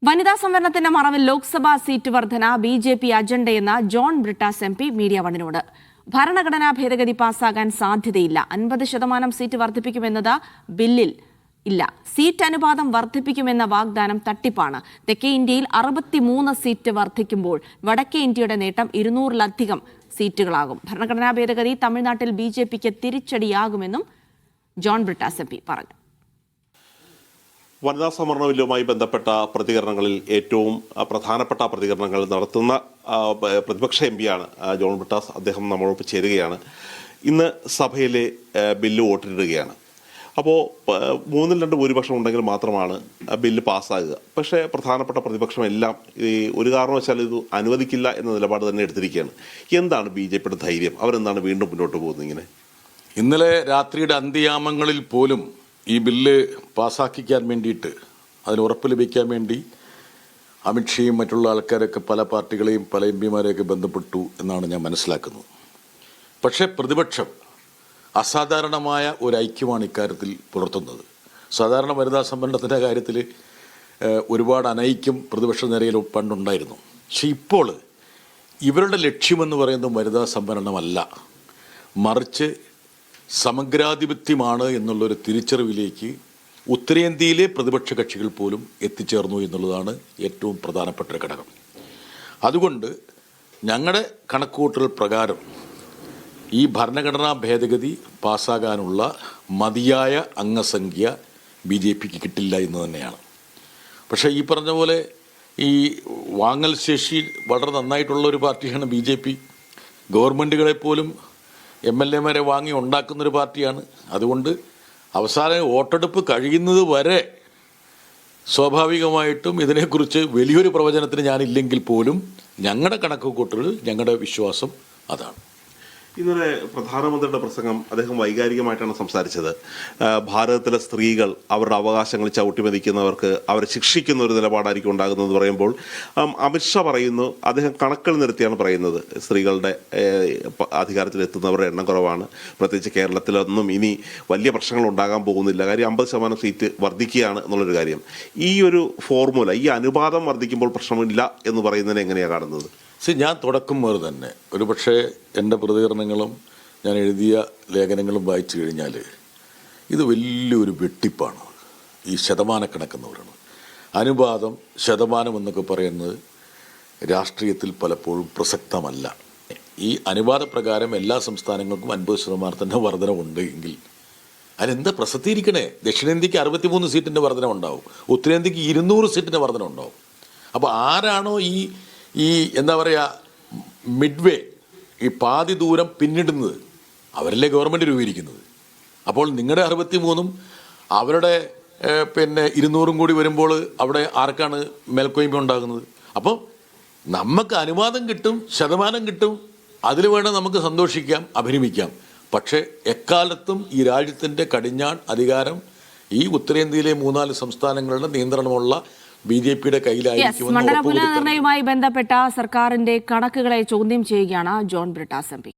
വനിതാ സംവരണത്തിന്റെ മറവിൽ ലോക്സഭാ സീറ്റ് വർധന ബി.ജെ.പി. അജണ്ടയെന്ന John Brittas M P media വണ്ണിനോട്. ഭരണഘടനാ ഭേദഗതി പാസ്സാകാൻ സാധ്യതയില്ല. 50% സീറ്റ് വർദ്ധിപ്പിക്കുമെന്നത് ബില്ലിൽ ഇല്ല. സീറ്റ് അനുപാതം വർദ്ധിപ്പിക്കുമെന്ന വാഗ്ദാനം തട്ടിപ്പാണ്. തെക്കേ ഇന്ത്യയിൽ 63 സീറ്റ് വർദ്ധിക്കുമ്പോൾ വടക്കേ ഇന്ത്യയുടെ നേട്ടം 200-ലധികം സീറ്റുകളാകും. ഭരണഘടനാ ഭേദഗതി തമിഴ്നാട്ടിൽ ബി.ജെ.പിക്ക് തിരിച്ചടിയാകുമെന്നും ജോൺ ബ്രിട്ടാസ് എം പി പറഞ്ഞു. വനിതാ സംവരണ ബില്ലുമായി ബന്ധപ്പെട്ട പ്രതികരണങ്ങളിൽ ഏറ്റവും പ്രധാനപ്പെട്ട പ്രതികരണങ്ങൾ നടത്തുന്ന പ്രതിപക്ഷ എം പിയാണ് ജോൺ ബ്രിട്ടാസ്. അദ്ദേഹം നമ്മളോടൊപ്പം ചേരുകയാണ്. ഇന്ന് സഭയിലെ ബില്ല് വോട്ടിടുകയാണ്. അപ്പോൾ 3-2 ഭൂരിപക്ഷം ഉണ്ടെങ്കിൽ മാത്രമാണ് ബില്ല് പാസ്സാകുക. പക്ഷേ പ്രധാനപ്പെട്ട പ്രതിപക്ഷം എല്ലാം ഈ ഒരു കാരണവശാൽ ഇത് അനുവദിക്കില്ല എന്ന നിലപാട് തന്നെ എടുത്തിരിക്കുകയാണ്. എന്താണ് ബി.ജെ.പിയുടെ ധൈര്യം? അവരെന്താണ് വീണ്ടും മുന്നോട്ട് പോകുന്നത് ഇങ്ങനെ? ഇന്നലെ രാത്രിയുടെ അന്ത്യയാമങ്ങളിൽ പോലും ഈ ബില്ല് പാസ്സാക്കിക്കാൻ വേണ്ടിയിട്ട് അതിന് ഉറപ്പ് ലഭിക്കാൻ വേണ്ടി അമിത്ഷയും മറ്റുള്ള ആൾക്കാരൊക്കെ പല പാർട്ടികളെയും പല എം പിമാരെയൊക്കെ ബന്ധപ്പെട്ടു എന്നാണ് ഞാൻ മനസ്സിലാക്കുന്നത്. പക്ഷേ പ്രതിപക്ഷം അസാധാരണമായ ഒരു ഐക്യമാണ് ഇക്കാര്യത്തിൽ പുലർത്തുന്നത്. സാധാരണ വനിതാ സംവരണത്തിൻ്റെ കാര്യത്തിൽ ഒരുപാട് അനൈക്യം പ്രതിപക്ഷ നിരയിൽ പണ്ടുണ്ടായിരുന്നു. പക്ഷെ ഇപ്പോൾ ഇവരുടെ ലക്ഷ്യമെന്ന് പറയുന്നത് വനിതാ സംവരണമല്ല, മറിച്ച് സമഗ്രാധിപത്യമാണ് എന്നുള്ളൊരു തിരിച്ചറിവിലേക്ക് ഉത്തരേന്ത്യയിലെ പ്രതിപക്ഷ കക്ഷികൾ പോലും എത്തിച്ചേർന്നു എന്നുള്ളതാണ് ഏറ്റവും പ്രധാനപ്പെട്ട ഒരു ഘടകം. അതുകൊണ്ട് ഞങ്ങളുടെ കണക്കുകൂട്ടൽ പ്രകാരം ഈ ഭരണഘടനാ ഭേദഗതി പാസ്സാകാനുള്ള മതിയായ അംഗസംഖ്യ ബി.ജെ.പിക്ക് കിട്ടില്ല എന്ന് തന്നെയാണ്. പക്ഷേ ഈ പറഞ്ഞ പോലെ ഈ വാങ്ങൽ ശേഷി വളരെ നന്നായിട്ടുള്ള ഒരു പാർട്ടിയാണ് ബി.ജെ.പി. ഗവൺമെൻറ്റുകളെപ്പോലും എം.എൽ.എമാരെ വാങ്ങി ഉണ്ടാക്കുന്നൊരു പാർട്ടിയാണ്. അതുകൊണ്ട് അവസാനം വോട്ടെടുപ്പ് കഴിയുന്നത് വരെ സ്വാഭാവികമായിട്ടും ഇതിനെക്കുറിച്ച് വലിയൊരു പ്രവചനത്തിന് ഞാനില്ലെങ്കിൽ പോലും ഞങ്ങളുടെ കണക്കുകൂട്ടൽ, ഞങ്ങളുടെ വിശ്വാസം അതാണ്. ഇന്നലെ പ്രധാനമന്ത്രിയുടെ പ്രസംഗം അദ്ദേഹം വൈകാരികമായിട്ടാണ് സംസാരിച്ചത്. ഭാരതത്തിലെ സ്ത്രീകൾ അവരുടെ അവകാശങ്ങൾ ചവിട്ടിമതിക്കുന്നവർക്ക് അവരെ ശിക്ഷിക്കുന്ന ഒരു നിലപാടായിരിക്കും ഉണ്ടാകുന്നതെന്ന് പറയുമ്പോൾ അമിത്ഷാ പറയുന്നു, അദ്ദേഹം കണക്കുകൾ നിരത്തിയാണ് പറയുന്നത്, സ്ത്രീകളുടെ അധികാരത്തിലെത്തുന്നവരുടെ എണ്ണം കുറവാണ്. പ്രത്യേകിച്ച് കേരളത്തിലൊന്നും ഇനി വലിയ പ്രശ്നങ്ങൾ ഉണ്ടാകാൻ പോകുന്നില്ല. കാര്യം 50% സീറ്റ് വർദ്ധിക്കുകയാണ് എന്നുള്ളൊരു കാര്യം. ഈ ഒരു ഫോർമുല, ഈ അനുപാതം വർദ്ധിക്കുമ്പോൾ പ്രശ്നമില്ല എന്ന് പറയുന്നതിനെ എങ്ങനെയാണ് കാണുന്നത്? ഞാൻ തുടക്കം മുതൽ തന്നെ ഒരുപക്ഷെ എൻ്റെ പ്രതികരണങ്ങളും ഞാൻ എഴുതിയ ലേഖനങ്ങളും വായിച്ചു കഴിഞ്ഞാൽ ഇത് വലിയൊരു വെട്ടിപ്പാണ്. ഈ ശതമാനക്കണക്കെന്ന് പറയുന്നത്, അനുപാതം, ശതമാനം എന്നൊക്കെ പറയുന്നത് രാഷ്ട്രീയത്തിൽ പലപ്പോഴും പ്രസക്തമല്ല. ഈ അനുപാതപ്രകാരം എല്ലാ സംസ്ഥാനങ്ങൾക്കും 50% വർധനമുണ്ട് എങ്കിൽ അതിനെന്താ പ്രസക്തിയിരിക്കണേ? ദക്ഷിണേന്ത്യക്ക് 63 സീറ്റിൻ്റെ വർധന ഉണ്ടാവും, ഉത്തരേന്ത്യക്ക് 200 സീറ്റിൻ്റെ വർധന ഉണ്ടാവും. അപ്പോൾ ആരാണോ ഈ എന്താ പറയുക മിഡ്വേ, ഈ പാതി ദൂരം പിന്നിടുന്നത്, അവരല്ലേ ഗവൺമെൻറ് രൂപീകരിക്കുന്നത്. അപ്പോൾ നിങ്ങളുടെ 63-ഉം അവരുടെ 200-ഉം കൂടി വരുമ്പോൾ അവിടെ ആർക്കാണ് മേൽക്കോയ്മ ഉണ്ടാകുന്നത്? അപ്പോൾ നമുക്ക് അനുവാദം കിട്ടും, ശതമാനം കിട്ടും, അതിൽ വേണം നമുക്ക് സന്തോഷിക്കാം, അഭിനമിക്കാം. പക്ഷേ എക്കാലത്തും ഈ രാജ്യത്തിൻ്റെ കടിഞ്ഞാൺ അധികാരം ഈ ഉത്തരേന്ത്യയിലെ 3-4 സംസ്ഥാനങ്ങളുടെ നിയന്ത്രണമുള്ള ബി.ജെ.പിയുടെ കയ്യിലായിരിക്കും. മണ്ഡല പുനർനിർണയവുമായി ബന്ധപ്പെട്ട സർക്കാരിന്റെ കണക്കുകളെ ചോദ്യം ചെയ്യുകയാണ് ജോൺ ബ്രിട്ടാസ് എം പി.